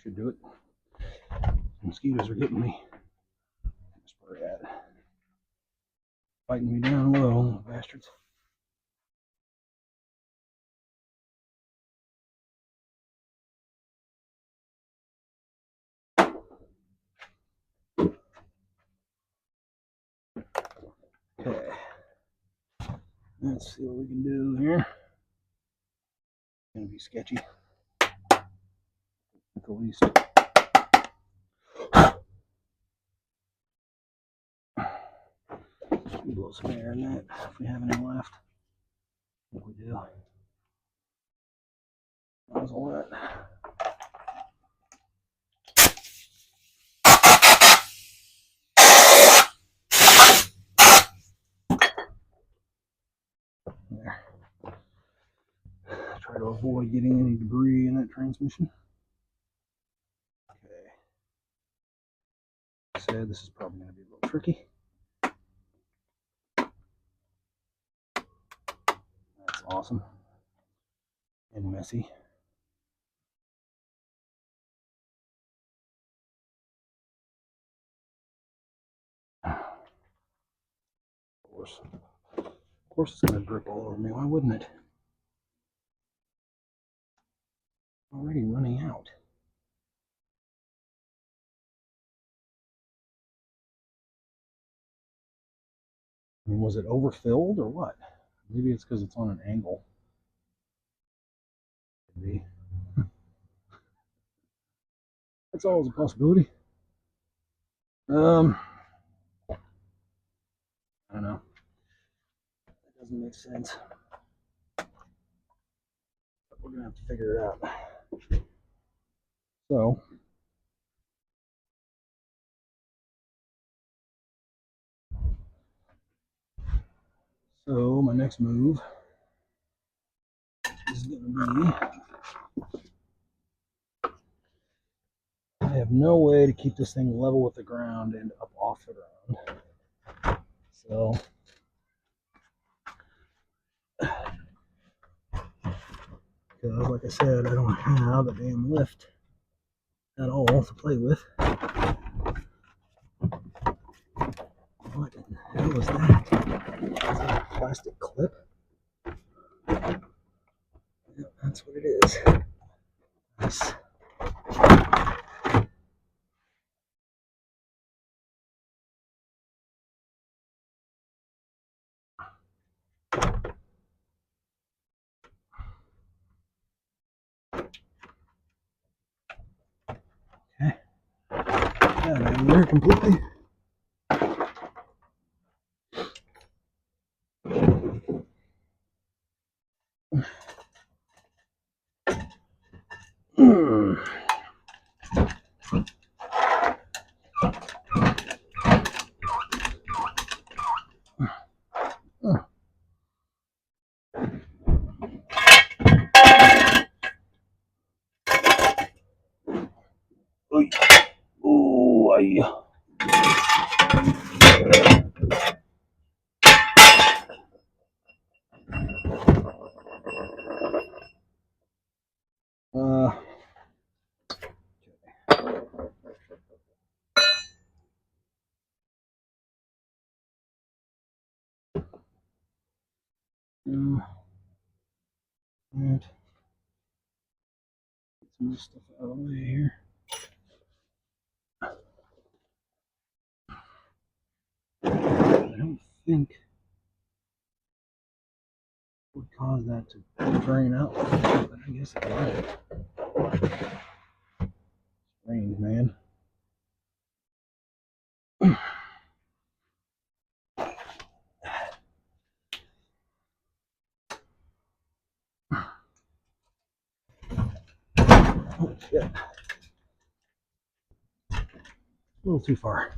Should do it. Mosquitoes are getting me. Where's Spur at? Fighting me down low, bastards. Okay. Let's see what we can do here. It's gonna be sketchy. At the least. Blow some air in that if we have any left. I think we do. Nozzle that. There. Try to avoid getting any debris in that transmission. Okay. Like I said, this is probably going to be a little tricky. That's awesome. And messy. Of course it's going to drip all over me. Why wouldn't it? Already running out. I mean, was it overfilled or what? Maybe it's because it's on an angle. Could be. That's always a possibility. I don't know. That doesn't make sense. But we're gonna have to figure it out. So my next move is gonna be, I have no way to keep this thing level with the ground and up off the ground. So because like I said, I don't have a damn lift at all to play with. What in the hell is that? Is that a plastic clip? Yep, that's what it is. Nice. Okay. Yeah, man, there completely. boy. And get some of this stuff out of the way here. I don't think would cause that to drain out, but I guess it might. Strange, man. Oh shit. A little too far.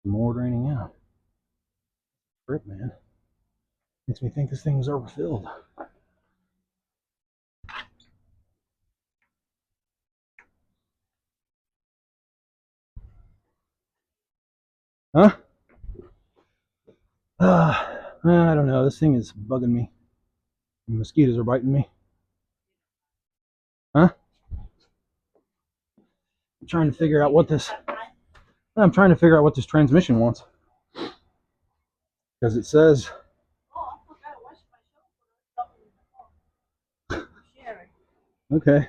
More draining out. Rip, man. Makes me think this thing was overfilled. Huh? I don't know. This thing is bugging me. The mosquitoes are biting me. Huh? I'm trying to figure out what this. I'm trying to figure out what this transmission wants. Because it says. Okay.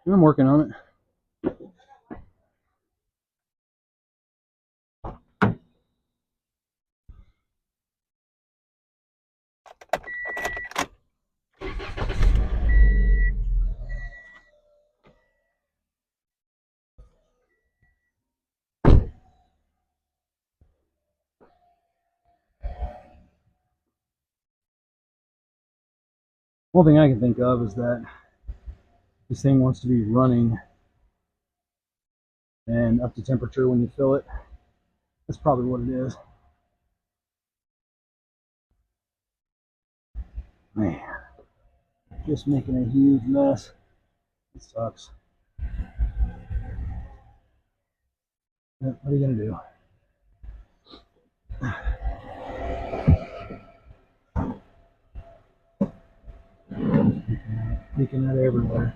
I'm working on it. One thing I can think of is that this thing wants to be running and up to temperature when you fill it. That's probably what it is. Man, just making a huge mess. It sucks. What are you gonna do? Leaking that everywhere.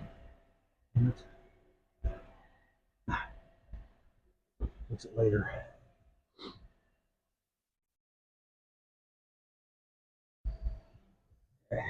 Fix it later. Okay.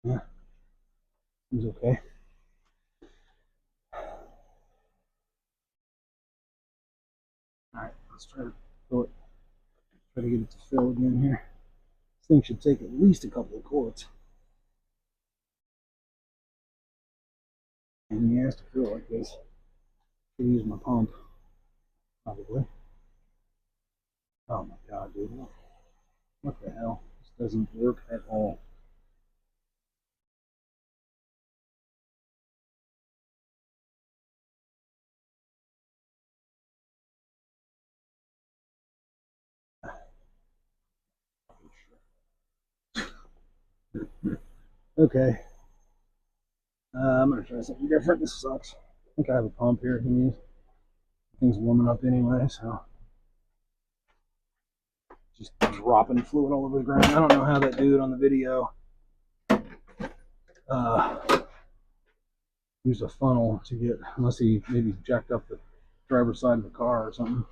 Yeah, seems okay. Alright, let's try to fill it. Try to get it to fill again here. This thing should take at least a couple of quarts. And he has to fill like this. Could use my pump, probably. Oh my god, dude. doesn't work at all. Okay. I'm gonna try something different. This sucks. I think I have a pump here I can use. Things warming up anyway, so just dropping fluid all over the ground. I don't know how that dude on the video uh, used a funnel to get, unless he maybe jacked up the driver's side of the car or something.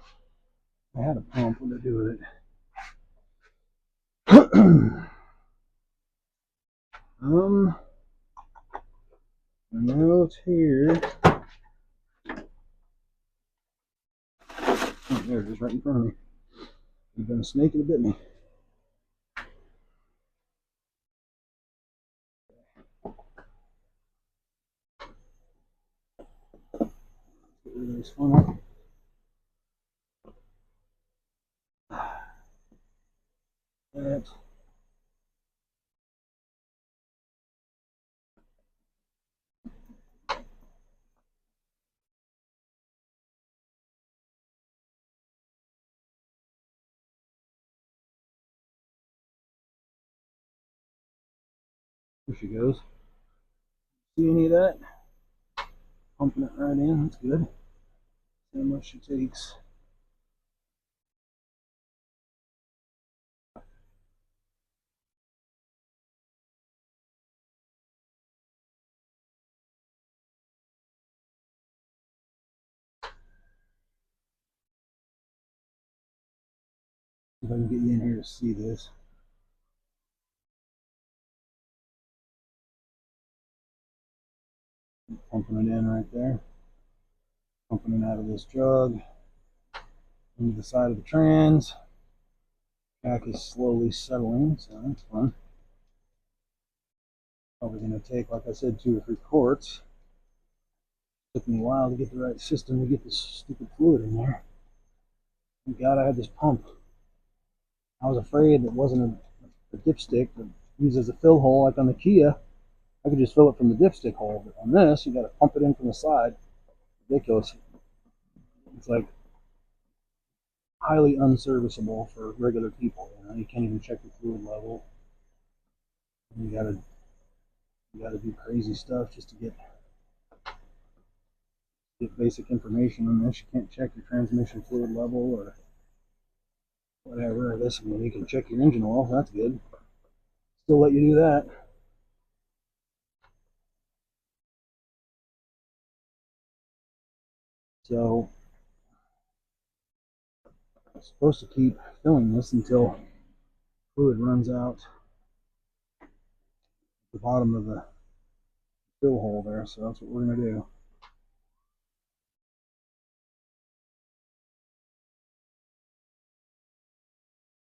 I had a pump. What to do with it? No, it's here. Oh, there it is, right in front of me. You've been a snake and it bit me. Get rid of this funnel. That. There she goes. See any of that? Pumping it right in. That's good. See how much she takes. If I can get you in here to see this. Pumping it in right there. Pumping it out of this jug into the side of the trans. Back is slowly settling, so that's fun. Probably going to take, like I said, 2 or 3 quarts. Took me a while to get the right system to get this stupid fluid in there. Thank God I had this pump. I was afraid it wasn't a dipstick that used as a fill hole like on the Kia. I could just fill it from the dipstick hole, but on this, you got to pump it in from the side. Ridiculous. It's like highly unserviceable for regular people. You know, you can't even check the fluid level. You gotta do crazy stuff just to get basic information on this. You can't check your transmission fluid level or whatever. I mean, you can check your engine oil. That's good. Still let you do that. So I'm supposed to keep filling this until fluid runs out the bottom of the fill hole there. So that's what we're gonna do.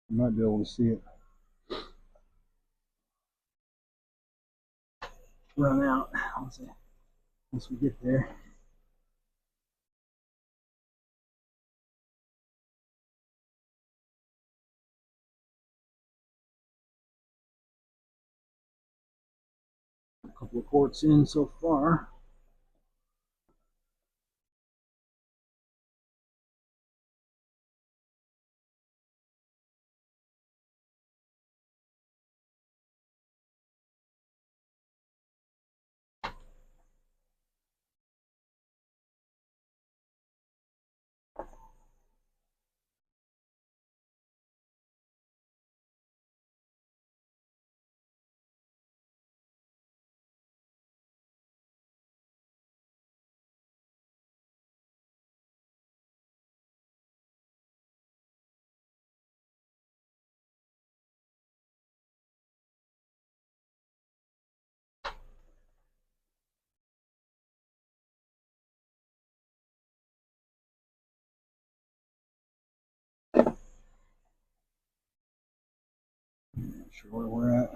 You might be able to see it run out. Let's see. Once we get there. A couple of quarts in so far. Not sure where we're at.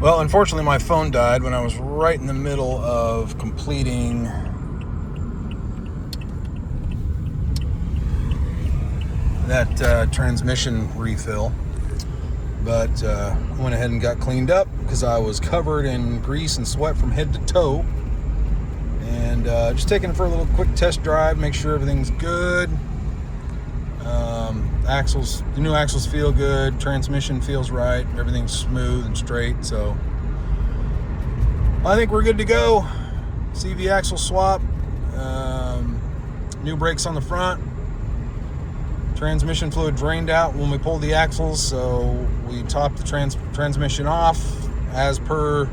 Well, unfortunately, my phone died when I was right in the middle of completing that transmission refill. But I went ahead and got cleaned up because I was covered in grease and sweat from head to toe. And just taking it for a little quick test drive, make sure everything's good. The new axles feel good, transmission feels right, everything's smooth and straight, so I think we're good to go. CV axle swap, new brakes on the front, transmission fluid drained out when we pulled the axles, so we topped the transmission off as per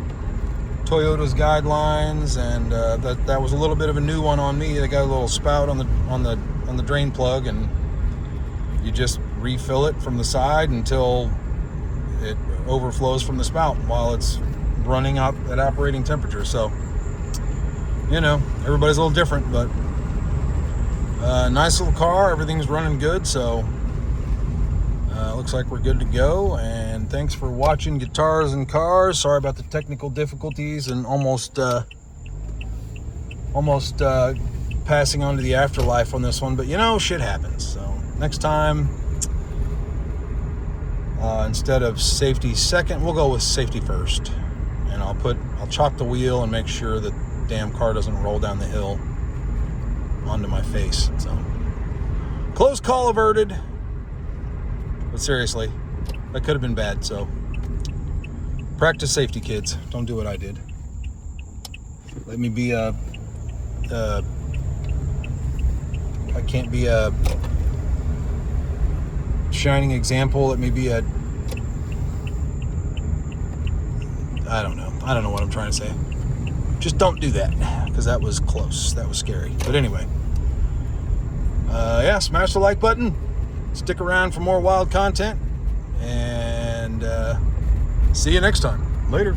Toyota's guidelines, and that was a little bit of a new one on me. They got a little spout on the drain plug, and you just refill it from the side until it overflows from the spout while it's running up at operating temperature. So, everybody's a little different, but nice little car. Everything's running good, so looks like we're good to go. And thanks for watching Guitars and Cars. Sorry about the technical difficulties and almost passing on to the afterlife on this one, but shit happens. So next time, instead of safety second, we'll go with safety first, and I'll chalk the wheel and make sure that the damn car doesn't roll down the hill onto my face. So close call averted, but seriously, that could have been bad. So practice safety, kids. Don't do what I did. Let me be I can't be a shining example. Let me be a I don't know what I'm trying to say. Just don't do that, because that was close. That was scary. But anyway, smash the like button. Stick around for more wild content, and see you next time. Later.